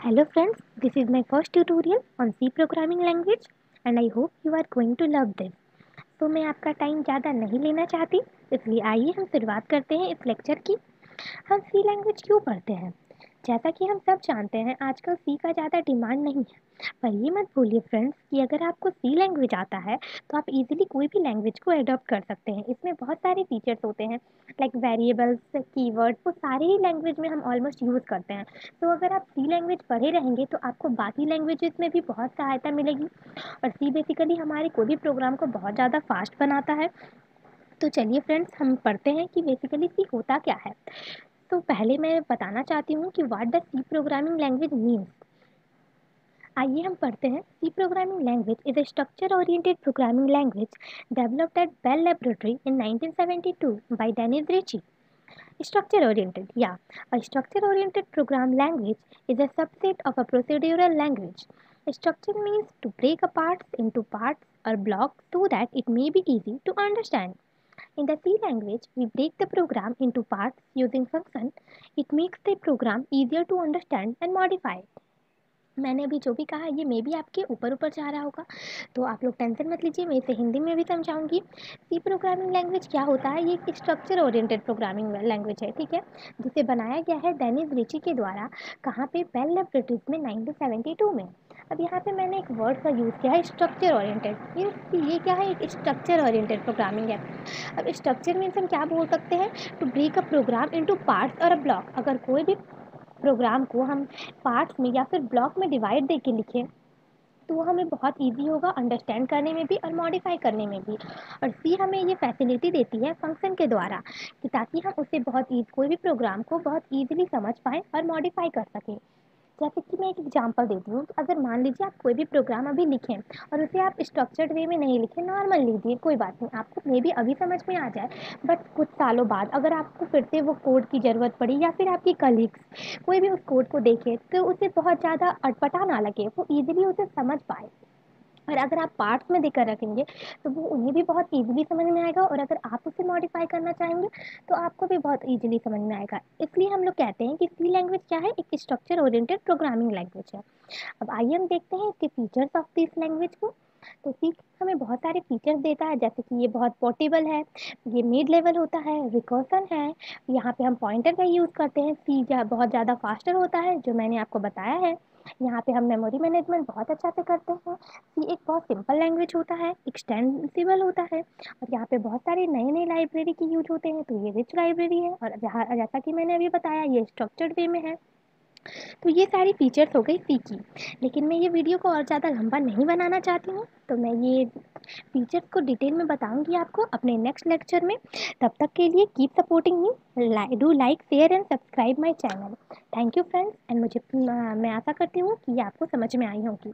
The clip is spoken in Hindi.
Hello friends, this is my first tutorial on C programming language and I hope you are going to love this. तो मैं आपका टाइम ज़्यादा नहीं लेना चाहती, इसलिए आइए हम शुरुआत करते हैं इस लेक्चर की। हम सी लैंग्वेज क्यों पढ़ते हैं? जैसा कि हम सब जानते हैं आजकल सी का ज़्यादा डिमांड नहीं है, पर ये मत भूलिए फ्रेंड्स कि अगर आपको सी लैंग्वेज आता है तो आप इजीली कोई भी लैंग्वेज को अडॉप्ट कर सकते हैं। इसमें बहुत सारे फीचर्स होते हैं लाइक वेरिएबल्स, कीवर्ड, वो सारे ही लैंग्वेज में हम ऑलमोस्ट यूज़ करते हैं। तो अगर आप सी लैंग्वेज पढ़े रहेंगे तो आपको बाकी लैंग्वेजेस में भी बहुत सहायता मिलेगी और सी बेसिकली हमारे कोई भी प्रोग्राम को बहुत ज़्यादा फास्ट बनाता है। तो चलिए फ्रेंड्स हम पढ़ते हैं कि बेसिकली सी होता क्या है। तो पहले मैं बताना चाहती हूँ कि what the C programming language means. आइए हम पढ़ते हैं। C programming language is a structure oriented programming language developed at Bell laboratory in 1972 by Dennis Ritchie. Structure oriented, yeah. A structure oriented program language is a subset of a procedural language. Structure means to break a parts into parts or blocks so that it may be easy to understand. In the C language, we break the program into parts using function. It makes the program easier to understand and modify. मैंने अभी जो भी कहा ये मे भी आपके ऊपर ऊपर जा रहा होगा, तो आप लोग टेंशन मत लीजिए, मैं इसे हिंदी में भी समझाऊंगी। सी प्रोग्रामिंग लैंग्वेज क्या होता है? ये एक स्ट्रक्चर ओरिएंटेड प्रोग्रामिंग लैंग्वेज है, ठीक है, जिसे बनाया गया है डेनिस रिची के द्वारा। कहाँ पे? बेल लेबोरेटरीज में 1972 में। अब यहाँ पे मैंने एक वर्ड का यूज़ किया है, स्ट्रक्चर ओरिएंटेड। ये क्या है? एक स्ट्रक्चर ओरिएंटेड प्रोग्रामिंग है। अब स्ट्रक्चर मीन्स हम क्या बोल सकते हैं? To break a program into parts और अ ब्लॉक। अगर कोई भी प्रोग्राम को हम पार्ट्स में या फिर ब्लॉक में डिवाइड दे के लिखें तो वो हमें बहुत ईजी होगा अंडरस्टैंड करने में भी और मॉडिफाई करने में भी। और सी हमें ये फैसिलिटी देती है फंक्शन के द्वारा कि ताकि हम उसे कोई भी प्रोग्राम को बहुत ईजिली समझ पाएँ और मॉडिफाई कर सकें। जैसे कि मैं एक एग्जांपल देती हूँ, अगर मान लीजिए आप कोई भी प्रोग्राम अभी लिखें और उसे आप स्ट्रक्चर्ड वे में नहीं लिखें, नॉर्मल लीजिए, कोई बात नहीं, आपको मे बी अभी समझ में आ जाए, बट कुछ सालों बाद अगर आपको फिर से वो कोड की ज़रूरत पड़ी या फिर आपकी कलीग्स कोई भी उस कोड को देखे तो उसे बहुत ज़्यादा अटपटा ना लगे, वो ईजिली उसे समझ पाए। और अगर आप पार्ट्स में देकर रखेंगे तो वो उन्हें भी बहुत ईजिली समझ में आएगा और अगर आप उसे मॉडिफाई करना चाहेंगे तो आपको भी बहुत ईजिली समझ में आएगा। इसलिए हम लोग कहते हैं कि सी लैंग्वेज क्या है? एक स्ट्रक्चर ओरिएंटेड प्रोग्रामिंग लैंग्वेज है। अब आइए हम देखते हैं इसके फीचर्स ऑफ दिस लैंग्वेज को। तो सी हमें बहुत सारे फीचर्स देता है, जैसे कि ये बहुत पोर्टेबल है, ये मिड लेवल होता है, रिकर्सन है, यहाँ पे हम पॉइंटर का यूज़ करते हैं, सी बहुत ज़्यादा फास्टर होता है जो मैंने आपको बताया है, यहाँ पे हम मेमोरी मैनेजमेंट बहुत अच्छा से करते हैं। सी एक बहुत सिंपल लैंग्वेज होता है, एक्सटेंसिबल होता है और यहाँ पे बहुत सारे नए नए लाइब्रेरी की यूज होते हैं, तो ये रिच लाइब्रेरी है और जहाँ जैसा कि मैंने अभी बताया ये स्ट्रक्चर्ड वे में है। तो ये सारी फीचर्स हो गई सी की। लेकिन मैं ये वीडियो को और ज़्यादा लंबा नहीं बनाना चाहती हूँ, तो मैं ये फीचर्स को डिटेल में बताऊंगी आपको अपने नेक्स्ट लेक्चर में। तब तक के लिए keep supporting me, do like, share and subscribe my channel. Thank you friends and मैं आशा करती हूँ कि ये आपको समझ में आई होगी।